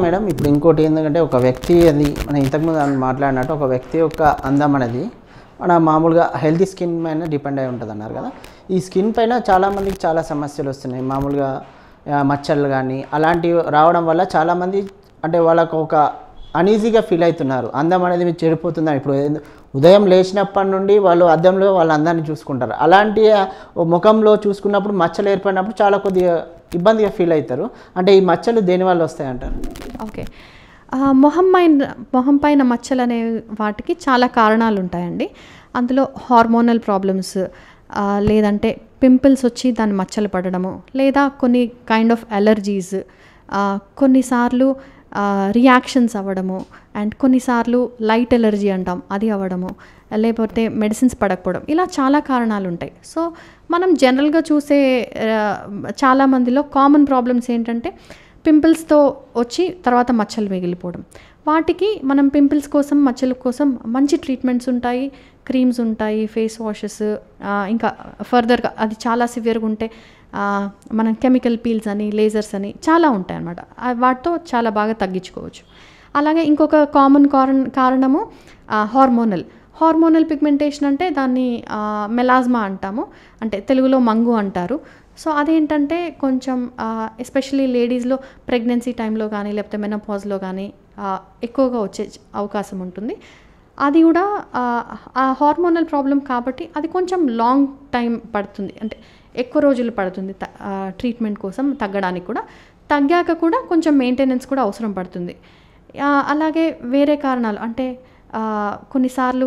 Madam ఇప్పుడు ఇంకోటి ఏంటంటే ఒక వ్యక్తి అది మనం ఇంతకుముందు మాట్లాడినట్టు ఒక వ్యక్తి యొక్క అందం అనేది మన మామూలుగా హెల్తీ స్కిన్ పైన డిపెండ్ అయి ఉంటుంది అన్నారు కదా. ఈ స్కిన్ పైన చాలామందికి చాలా సమస్యలు వస్తున్నాయి. మామూలుగా మచ్చలు కానీ అలాంటివి రావడం వల్ల చాలామంది అంటే వాళ్ళకు ఒక అనీజీగా ఫీల్ అవుతున్నారు. అందం అనేది మీరు చెడిపోతుందని ఇప్పుడు ఉదయం లేచినప్పటి నుండి వాళ్ళు అద్దంలో వాళ్ళ అందాన్ని చూసుకుంటారు. అలాంటి ముఖంలో చూసుకున్నప్పుడు మచ్చలు ఏర్పడినప్పుడు చాలా కొద్దిగా ఇబ్బందిగా ఫీల్ అవుతారు. అంటే ఈ మచ్చలు దేనివల్ల వస్తాయి అంటారు? ఓకే, మొహం పైన మచ్చలు అనే వాటికి చాలా కారణాలు ఉంటాయండి. అందులో హార్మోనల్ ప్రాబ్లమ్స్, లేదంటే పింపుల్స్ వచ్చి దాని మచ్చలు పడడము, లేదా కొన్ని కైండ్ ఆఫ్ అలర్జీస్, కొన్నిసార్లు రియాక్షన్స్ అవ్వడము, అండ్ కొన్నిసార్లు లైట్ ఎలర్జీ అంటాం అది అవ్వడము, లేకపోతే మెడిసిన్స్ పడకపోవడం, ఇలా చాలా కారణాలు ఉంటాయి. సో మనం జనరల్గా చూసే చాలామందిలో కామన్ ప్రాబ్లమ్స్ ఏంటంటే పింపుల్స్తో వచ్చి తర్వాత మచ్చలు మిగిలిపోవడం. వాటికి మనం పింపుల్స్ కోసం మచ్చల కోసం మంచి ట్రీట్మెంట్స్ ఉంటాయి, క్రీమ్స్ ఉంటాయి, ఫేస్ వాషెస్, ఇంకా ఫర్దర్గా అది చాలా సివియర్గా ఉంటే మనం కెమికల్ పీల్స్ అని, లేజర్స్ అని చాలా ఉంటాయి అన్నమాట. వాటితో చాలా బాగా తగ్గించుకోవచ్చు. అలాగే ఇంకొక కామన్ కారణము హార్మోనల్ పిగ్మెంటేషన్, అంటే దాన్ని మెలాజ్మా అంటాము, అంటే తెలుగులో మంగు అంటారు. సో అదేంటంటే కొంచెం ఎస్పెషలీ లేడీస్లో ప్రెగ్నెన్సీ టైంలో కానీ లేకపోతే మెనోపాజ్లో కానీ ఎక్కువగా వచ్చే అవకాశం ఉంటుంది. అది కూడా ఆ హార్మోనల్ ప్రాబ్లం కాబట్టి అది కొంచెం లాంగ్ టైం పడుతుంది, అంటే ఎక్కువ రోజులు పడుతుంది ట్రీట్మెంట్ కోసం తగ్గడానికి కూడా. తగ్గాక కూడా కొంచెం మెయింటెనెన్స్ కూడా అవసరం పడుతుంది. అలాగే వేరే కారణాలు అంటే కొన్నిసార్లు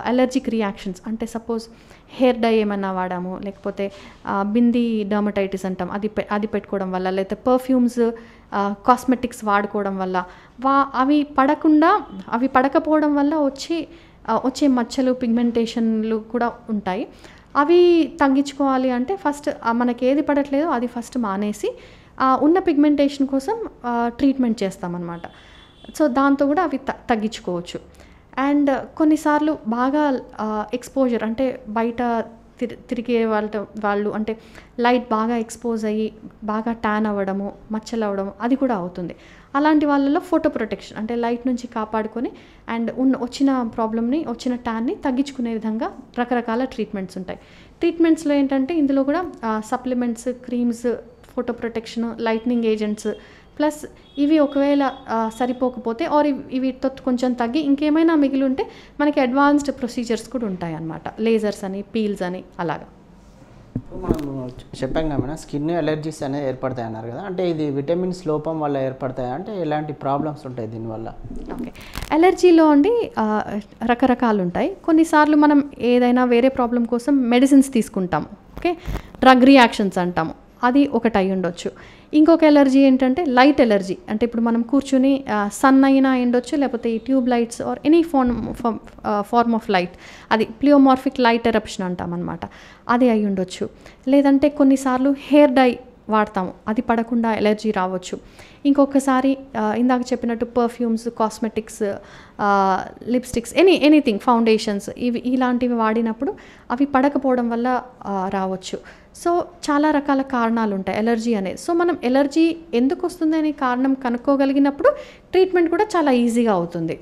అలర్జిక్ రియాక్షన్స్, అంటే సపోజ్ హెయిర్ డై ఏమన్నా వాడాము, లేకపోతే బింది డర్మటైటిస్ అంటాం, అది పెట్టుకోవడం వల్ల, లేకపోతే పర్ఫ్యూమ్స్, కాస్మెటిక్స్ వాడుకోవడం వల్ల అవి పడకపోవడం వల్ల వచ్చే మచ్చలు, పిగ్మెంటేషన్లు కూడా ఉంటాయి. అవి తగ్గించుకోవాలి అంటే ఫస్ట్ మనకి ఏది పడట్లేదో అది ఫస్ట్ మానేసి ఉన్న పిగ్మెంటేషన్ కోసం ట్రీట్మెంట్ చేస్తామన్నమాట. సో దాంతో కూడా అవి తగ్గించుకోవచ్చు. అండ్ కొన్నిసార్లు బాగా ఎక్స్పోజర్, అంటే బయట తిరిగే వాళ్ళు అంటే లైట్ బాగా ఎక్స్పోజ్ అయ్యి బాగా ట్యాన్ అవ్వడము, మచ్చలు అవ్వడము, అది కూడా అవుతుంది. అలాంటి వాళ్ళలో ఫోటో ప్రొటెక్షన్, అంటే లైట్ నుంచి కాపాడుకొని అండ్ వచ్చిన ప్రాబ్లమ్ని, వచ్చిన ట్యాన్ని తగ్గించుకునే విధంగా రకరకాల ట్రీట్మెంట్స్ ఉంటాయి. ట్రీట్మెంట్స్లో ఏంటంటే ఇందులో కూడా supplements, creams, photo protection, lightning agents, plus ఇవి ఒకవేళ సరిపోకపోతే ఆర్ వీటితో కొంచెం తగ్గి ఇంకేమైనా మిగిలి ఉంటే మనకి అడ్వాన్స్డ్ ప్రొసీజర్స్ కూడా ఉంటాయి అన్నమాట. లేజర్స్ అని, పీల్స్ అని, అలాగా. మనం చెప్పాం కదా మేడం, స్కిన్ ఎలర్జీస్ అనేది ఏర్పడతాయి అన్నారు కదా, అంటే ఇది విటమిన్స్ లోపం వల్ల ఏర్పడతాయి అంటే ఎలాంటి ప్రాబ్లమ్స్ ఉంటాయి దీనివల్ల? ఓకే, ఎలర్జీలో అండి రకరకాలు ఉంటాయి. కొన్నిసార్లు మనం ఏదైనా వేరే ప్రాబ్లం కోసం మెడిసిన్స్ తీసుకుంటాము. ఓకే, డ్రగ్ రియాక్షన్స్ అంటాము, అది ఒకటి అయి ఉండొచ్చు. ఇంకొక ఎలర్జీ ఏంటంటే లైట్ ఎలర్జీ, అంటే ఇప్పుడు మనం కూర్చుని సన్ అయినా ఉండొచ్చు, లేకపోతే ఈ tube lights or any form of light, అది ప్లియోమార్ఫిక్ లైట్ ఎరప్షన్ అంటాం అనమాట, అది అయి ఉండొచ్చు. లేదంటే కొన్నిసార్లు హెయిర్ డై వాడతాము, అది పడకుండా ఎలర్జీ రావచ్చు. ఇంకొకసారి ఇందాక చెప్పినట్టు perfumes, cosmetics, lipsticks, anything, foundations, ఇలాంటివి వాడినప్పుడు అవి పడకపోవడం వల్ల రావచ్చు. సో చాలా రకాల కారణాలు ఉంటాయి ఎలర్జీ అనేది. సో మనం ఎలర్జీ ఎందుకు వస్తుంది అనే కారణం కనుక్కోగలిగినప్పుడు ట్రీట్మెంట్ కూడా చాలా ఈజీగా అవుతుంది.